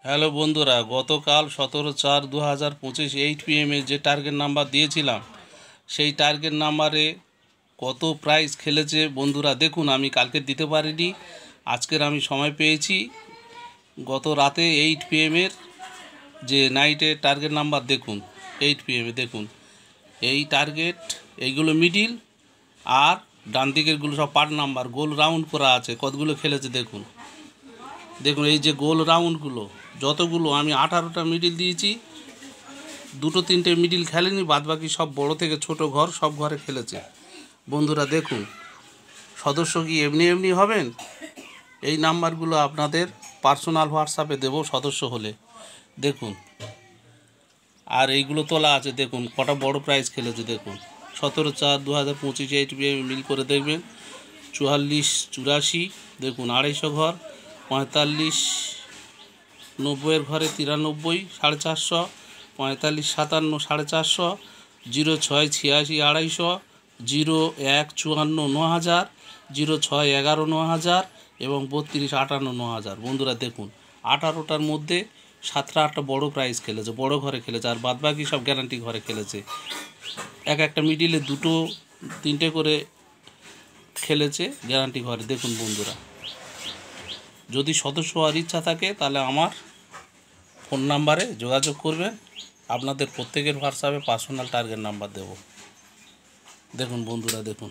Hello বন্ধুরা, গতকাল 17/4/2025 8 PM যে টার্গেট নাম্বার দিয়েছিলাম সেই টার্গেট নাম্বারে কত প্রাইস খেলেছে বন্ধুরা দেখুন। আমি কালকে দিতে পারিনি, আজকের আমি সময় পেয়েছি। গত রাতে 8 PM যে নাইটে টার্গেট নাম্বার দেখুন, 8 PM দেখুন। এই টার্গেট এইগুলো মিডিল, আর ডান দিকেরগুলো সব পার্ট নাম্বার, গোল রাউন্ড করা আছে। কতগুলো খেলেছে দেখুন। দেখুন এই যে গোল রাউন্ডগুলো যতগুলো, আমি 18টা মিডিল দিয়েছি, 2-3টে মিডিল খেলেনি, বাদবাকি সব বড় থেকে ছোট ঘর সব ঘরে খেলেছে বন্ধুরা দেখুন। সদস্য কি এমনি এমনি হবেন? এই নাম্বারগুলো আপনাদের পার্সোনাল হোয়াটসঅ্যাপে দেবো সদস্য হলে দেখুন। আর এইগুলো তোলা আছে দেখুন, কটা বড় প্রাইজ খেলেছে দেখুন। 17/4/2025 8 PM মিল করে দেখবেন। 44-84 দেখুন, 250 ঘর, 45-90 ঘরে 93 450, 45-57 450, 06-86 250, 01-54 9000, 06-11 9000 এবং 32-58 9000 বন্ধুরা দেখুন। 18টার মধ্যে 7-8টা বড় প্রাইজ খেলেছে, বড় ঘরে খেলেছে, আর বাদবাকি সব গ্যারান্টি ঘরে খেলেছে। একটা মিডিলে 2-3টে করে খেলেছে গ্যারান্টি ঘরে দেখুন বন্ধুরা। যদি সদস্য হওয়ার ইচ্ছা থাকে তাহলে আমার ফোন নাম্বারে যোগাযোগ করবেন, আপনাদের প্রত্যেকের হোয়াটসঅ্যাপে পার্সোনাল টার্গেট নাম্বার দেব। দেখুন বন্ধুরা দেখুন।